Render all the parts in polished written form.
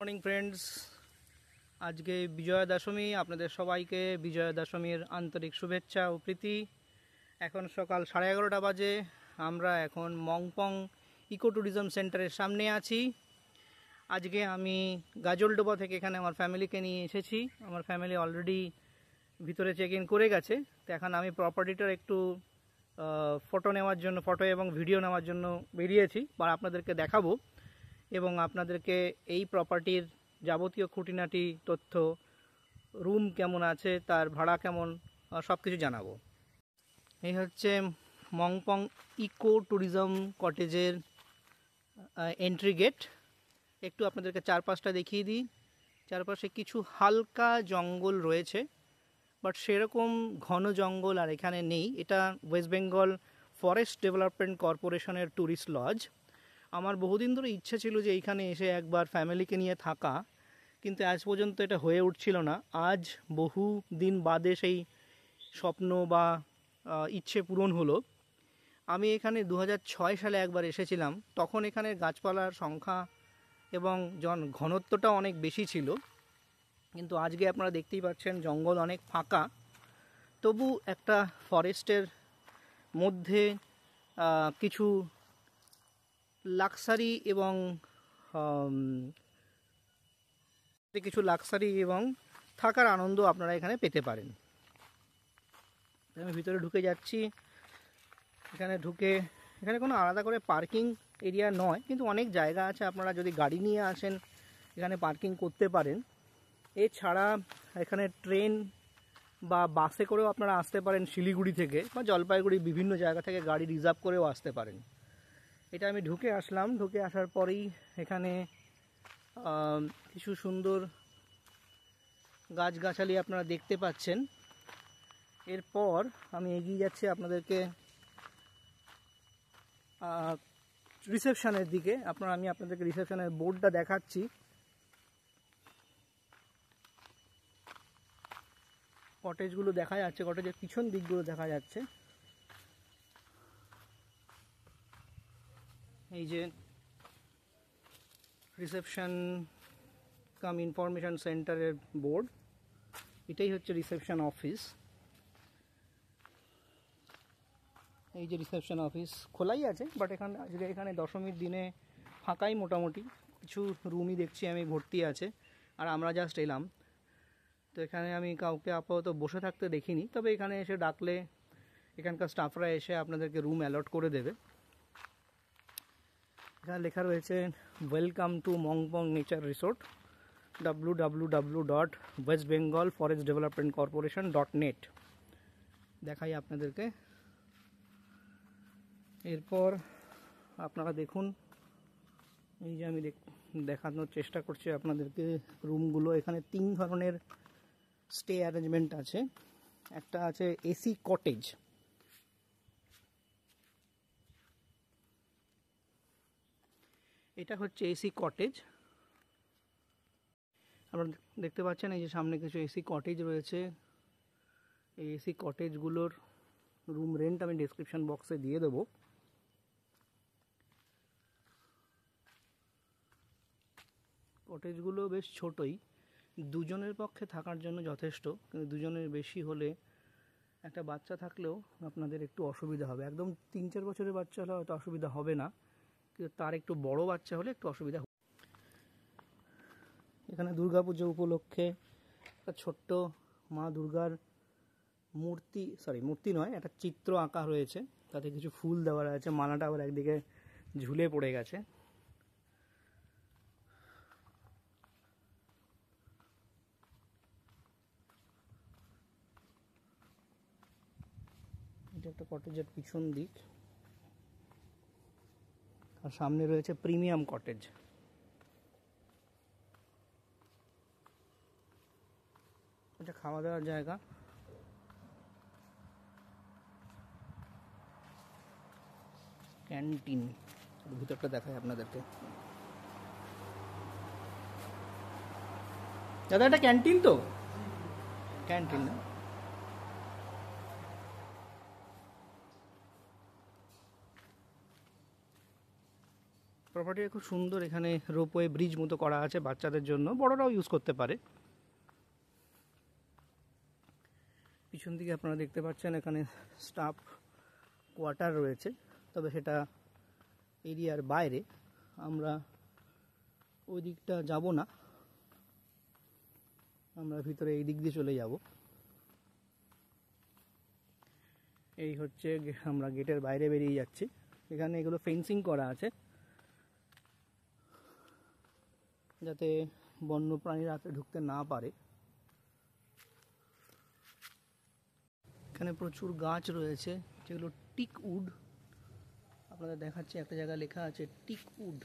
Morning friends, আজকে বিজয়া দশমী। আপনাদের সবাইকে বিজয়া দশমীর আন্তরিক শুভেচ্ছা ও প্রীতি। এখন সকাল 11:30 বাজে। আমরা এখন মংপং ইকো ট্যুরিজম সেন্টারের সামনে আছি। আজকে আমি গাজলডোবা থেকে এখানে আমার ফ্যামিলিকে নিয়ে এসেছি। আমার ফ্যামিলি অলরেডি ভিতরে চেক ইন করে গেছে। তো এখন আমি প্রপার্টিটার একটু ফটো নেওয়ার জন্য, ফটো এবং ভিডিও নেওয়ার জন্য বেরিয়েছি বা আপনাদেরকে দেখাবো এবং আপনাদেরকে এই প্রপার্টির যাবতীয় খুঁটিনাটি তথ্য, রুম কেমন আছে, তার ভাড়া কেমন, সব কিছু জানাবো। এই হচ্ছে Mongpong eco tourism কটেজের entry gate. একটু আপনাদেরকে চারপাশটা দেখিয়ে দিই। চারপাশে কিছু হালকা জঙ্গল রয়েছে, বাট সেরকম ঘন জঙ্গল আর এখানে নেই। এটা ওয়েস্ট বেঙ্গল ফরেস্ট ডেভেলপমেন্ট কর্পোরেশনের ট্যুরিস্ট লজ। আমার বহুদিন ধরে ইচ্ছে ছিল যে এইখানে এসে একবার ফ্যামিলিকে নিয়ে থাকা, কিন্তু আজ পর্যন্ত এটা হয়ে উঠছিল না। আজ বহু দিন বাদে সেই স্বপ্ন বা ইচ্ছে পূরণ হলো। আমি এখানে 2006 সালে একবার এসেছিলাম। তখন এখানে গাছপালার সংখ্যা এবং ঘনত্বটা অনেক বেশি ছিল, কিন্তু আজকে আপনারা দেখতেই পাচ্ছেন জঙ্গল অনেক ফাঁকা। তবু একটা ফরেস্টের মধ্যে কিছু লাক্সারি এবং থাকার আনন্দ আপনারা এখানে পেতে পারেন। আমি ভিতরে ঢুকে যাচ্ছি। এখানে কোনো আলাদা করে পার্কিং এরিয়া নয়, কিন্তু অনেক জায়গা আছে। আপনারা যদি গাড়ি নিয়ে আসেন এখানে পার্কিং করতে পারেন। এছাড়া এখানে ট্রেন বা বাসে করেও আপনারা আসতে পারেন। শিলিগুড়ি থেকে বা জলপাইগুড়ি বিভিন্ন জায়গা থেকে গাড়ি রিজার্ভ করেও আসতে পারেন। এটা আমি ঢুকে আসলাম। ঢুকে আসার পরেই এখানে কিছু সুন্দর গাছগাছালি আপনারা দেখতে পাচ্ছেন। এরপর আমি এগিয়ে যাচ্ছি আপনাদেরকে রিসেপশনের দিকে। আমি আপনাদেরকে রিসেপশনের বোর্ডটা দেখাচ্ছি। কটেজগুলো দেখা যাচ্ছে, কটেজের পিছন দিকগুলো দেখা যাচ্ছে। এই যে রিসেপশন কাম ইনফরমেশন সেন্টারের বোর্ড, এটাই হচ্ছে রিসেপশন অফিস। এই যে রিসেপশন অফিস খোলাই আছে, বাট এখানে দশমীর দিনে ফাঁকাই মোটামুটি। কিছু রুমই দেখছি আমি ভর্তি আছে, আর আমরা জাস্ট এলাম। তো এখানে আমি কাউকে আপাতত বসে থাকতে দেখিনি, তবে এখানে এসে ডাকলে এখানকার স্টাফরা এসে আপনাদেরকে রুম অ্যালট করে দেবে। এখানে লেখা রয়েছে welcome to Mongpong nature resort, www.westbengalforestdevelopmentcorporation.net। দেখাই আপনাদেরকে। এরপর আপনারা দেখুন, এই যে আমি দেখানোর চেষ্টা করছি আপনাদেরকে রুমগুলো। এখানে 3 ধরনের স্টে অ্যারেঞ্জমেন্ট আছে। একটা আছে এসি কটেজ। এটা হচ্ছে এসি কটেজ। আপনারা দেখতে পাচ্ছেন এই যে সামনে কিছু এসি কটেজ রয়েছে। এই এসি কটেজগুলোর রুম রেন্ট আমি ডেসক্রিপশন বক্সে দিয়ে দেবো। কটেজগুলো বেশ ছোটই, দুজনের পক্ষে থাকার জন্য যথেষ্ট, কিন্তু দুজনের বেশি হলে, একটা বাচ্চা থাকলেও আপনাদের একটু অসুবিধা হবে। একদম 3-4 বছরের বাচ্চা হলে হয়তো অসুবিধা হবে না, কিন্তু তার একটু বড় বাচ্চা হলে একটু অসুবিধা হবে। এখানে দুর্গাপুজো উপলক্ষে একটা ছোট্ট মা দুর্গার মূর্তি নয়, একটা চিত্র আঁকা রয়েছে। তাতে কিছু ফুল দেওয়া আছে, মালাটা আবার একদিকে ঝুলে পড়ে গেছে। এটা একটা কটেজের পিছন দিক, আর সামনে রয়েছে প্রিমিয়াম কটেজ। এটা খাওয়া দাওয়ার জায়গা। ক্যান্টিন, ভিতরটা দেখায় আপনাদেরকে। দাদা এটা ক্যান্টিন তো? ক্যান্টিন না, প্রপার্টিটা খুব সুন্দর। এখানে রোপওয়ে ব্রিজ মতো করা আছে বাচ্চাদের জন্য, বড়রাও ইউজ করতে পারে। পিছন দিকে আপনারা দেখতে পাচ্ছেন এখানে স্টাফ কোয়ার্টার রয়েছে, তবে সেটা এরিয়ার বাইরে। আমরা ওই দিকটা যাব না, আমরা ভিতরে এই দিক দিয়ে চলে যাব। এই হচ্ছে আমরা গেটের বাইরে বেরিয়ে যাচ্ছি। এখানে এগুলো ফেন্সিং করা আছে যাতে বন্যপ্রাণী রাতে ঢুকতে না পারে। এখানে প্রচুর গাছ রয়েছে যেগুলো টিক উড। আপনাদের দেখাচ্ছি, একটা জায়গায় লেখা আছে টিক উড।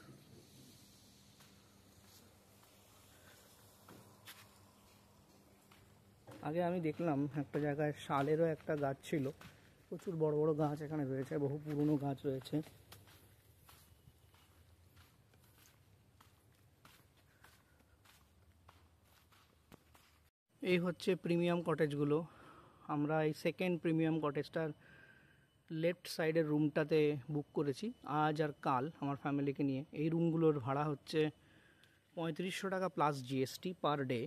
আগে আমি দেখলাম একটা জায়গায় শালেরও একটা গাছ ছিল। প্রচুর বড় বড় গাছ এখানে রয়েছে, বহু পুরনো গাছ রয়েছে। এই হচ্ছে প্রিমিয়াম কটেজগুলো। আমরা এই সেকেন্ড প্রিমিয়াম কটেজটার লেফট সাইডের রুমটাতে বুক করেছি আজ আর কাল আমার ফ্যামিলিকে নিয়ে। এই রুমগুলোর ভাড়া হচ্ছে 3500 টাকা প্লাস জিএসটি পার ডে।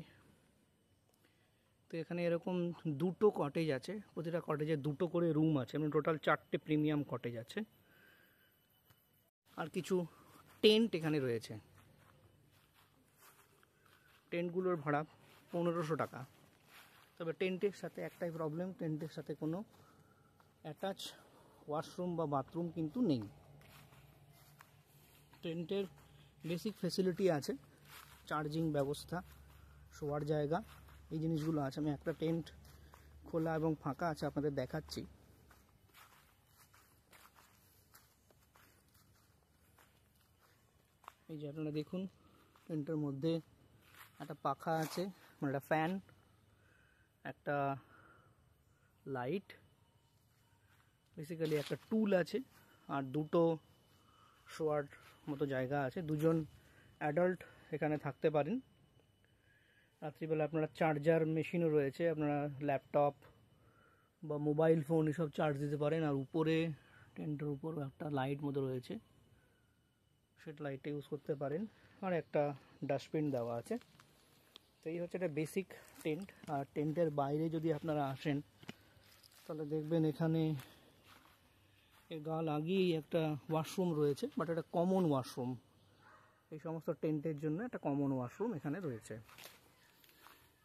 তো এখানে এরকম দুটো কটেজ আছে, প্রতিটা কটেজে দুটো করে রুম আছে, মানে টোটাল 4টে প্রিমিয়াম কটেজ আছে। আর কিছু টেন্ট এখানে রয়েছে। টেন্টগুলোর ভাড়া 1500 টাকা। তবে টেন্টের সাথে একটাই প্রবলেম, টেন্টের সাথে কোনো অ্যাটাচ ওয়াশরুম বা বাথরুম কিন্তু নেই। টেন্টের বেসিক ফেসিলিটি আছে, চার্জিং ব্যবস্থা, শোয়ার জায়গা, এই জিনিসগুলো আছে। আমি একটা টেন্ট খোলা এবং ফাঁকা আছে আপনাদের দেখাচ্ছি। এই যে আপনারা দেখুন, টেন্টের মধ্যে একটা পাখা আছে, মানে একটা ফ্যান, একটা লাইট, বেসিক্যালি একটা টুল আছে, আর দুটো শোয়ার মতো জায়গা আছে। দুজন অ্যাডাল্ট এখানে থাকতে পারেন। রাত্রিবেলা আপনারা চার্জার মেশিনও রয়েছে, আপনারা ল্যাপটপ বা মোবাইল ফোন এসব চার্জ দিতে পারেন। আর উপরে টেন্টের উপর একটা লাইট মতো রয়েছে, সেটা লাইটটা ইউজ করতে পারেন। আর একটা ডাস্টবিন দেওয়া আছে। তো এই হচ্ছে একটা বেসিক টেন্ট। আর টেন্টের বাইরে যদি আপনারা আসেন তাহলে দেখবেন এখানে এর গা লাগিয়েই একটা ওয়াশরুম রয়েছে, বাট এটা কমন ওয়াশরুম। এই সমস্ত টেন্টের জন্য একটা কমন ওয়াশরুম এখানে রয়েছে।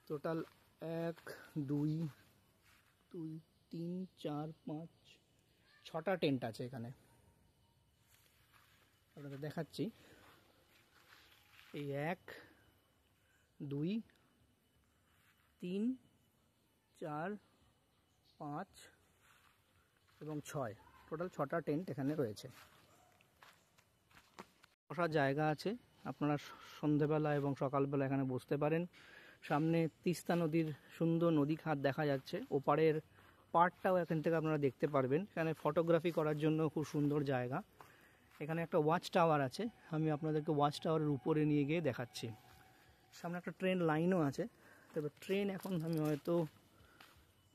টোটাল 1 2 2 3 4 5 6টা টেন্ট আছে এখানে, আপনাদের দেখাচ্ছি। এই 1 2 3 4 5 এবং 6, টোটাল 6টা টেন্ট এখানে রয়েছে। বসার জায়গা আছে, আপনারা সন্ধেবেলা এবং সকালবেলা এখানে বসতে পারেন। সামনে তিস্তা নদীর সুন্দর নদী খাত দেখা যাচ্ছে, ওপারের পাড়টাও এখান থেকে আপনারা দেখতে পারবেন। এখানে ফটোগ্রাফি করার জন্য খুব সুন্দর জায়গা। এখানে একটা ওয়াচ টাওয়ার আছে, আমি আপনাদেরকে ওয়াচ টাওয়ারের উপরে নিয়ে গিয়ে দেখাচ্ছি। সামনে একটা ট্রেন লাইনও আছে, তবে ট্রেন এখন আমি হয়তো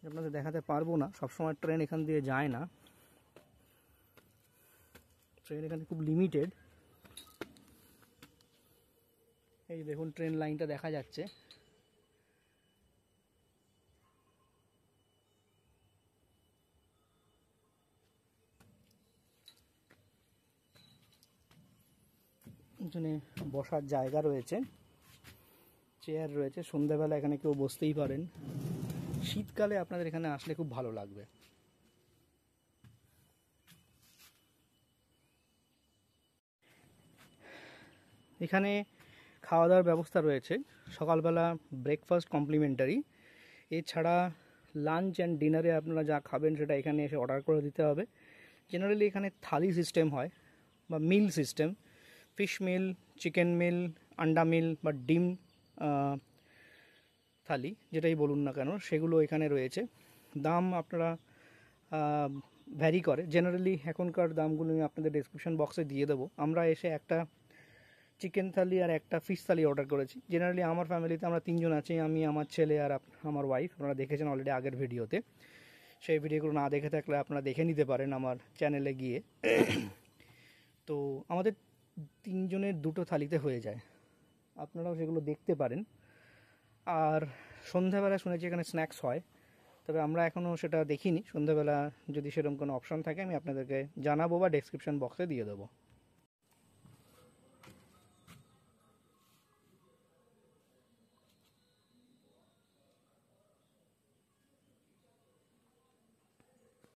আপনাদের দেখাতে পারবো না, সবসময় ট্রেন এখান দিয়ে যায় না, ট্রেন এখানে খুব লিমিটেড। এই দেখুন ট্রেন লাইনটা দেখা যাচ্ছে। এখানে বসার জায়গা রয়েছে, চেয়ার রয়েছে, সন্ধ্যাবেলা এখানে কেউ বসতেই পারেন। শীতকালে আপনাদের এখানে আসলে খুব ভালো লাগবে। এখানে খাওয়া দাওয়ার ব্যবস্থা রয়েছে, সকালবেলা ব্রেকফাস্ট কমপ্লিমেন্টারি। এছাড়া লাঞ্চ অ্যান্ড ডিনারে আপনারা যা খাবেন সেটা এখানে এসে অর্ডার করে দিতে হবে। জেনারেলি এখানে থালি সিস্টেম হয় বা মিল সিস্টেম, ফিশ মিল, চিকেন মিল, আন্ডা মিল বা ডিম থালি, যেটাই বলুন না কেন, সেগুলো এখানে রয়েছে। দাম আপনারা ভ্যারি করে, জেনারেলি এখনকার দামগুলো আমি আপনাদের ডেসক্রিপশন বক্সে দিয়ে দেবো। আমরা এসে একটা চিকেন থালি আর একটা ফিশ থালি অর্ডার করেছি। জেনারেলি আমার ফ্যামিলিতে আমরা 3 জন আছি, আমি, আমার ছেলে আর আমার ওয়াইফ। আপনারা দেখেছেন অলরেডি আগের ভিডিওতে, সেই ভিডিওগুলো না দেখে থাকলে আপনারা দেখে নিতে পারেন আমার চ্যানেলে গিয়ে। তো আমাদের তিনজনের দুটো থালিতে হয়ে যায়, আপনারাও সেগুলো দেখতে পারেন। আর সন্ধ্যাবেলা শুনেছি এখানে স্ন্যাক্স হয়, তবে আমরা এখনও সেটা দেখিনি। সন্ধ্যাবেলা যদি সেরকম কোনো অপশন থাকে আমি আপনাদেরকে জানাবো বা ডেসক্রিপশন বক্সে দিয়ে দেবো।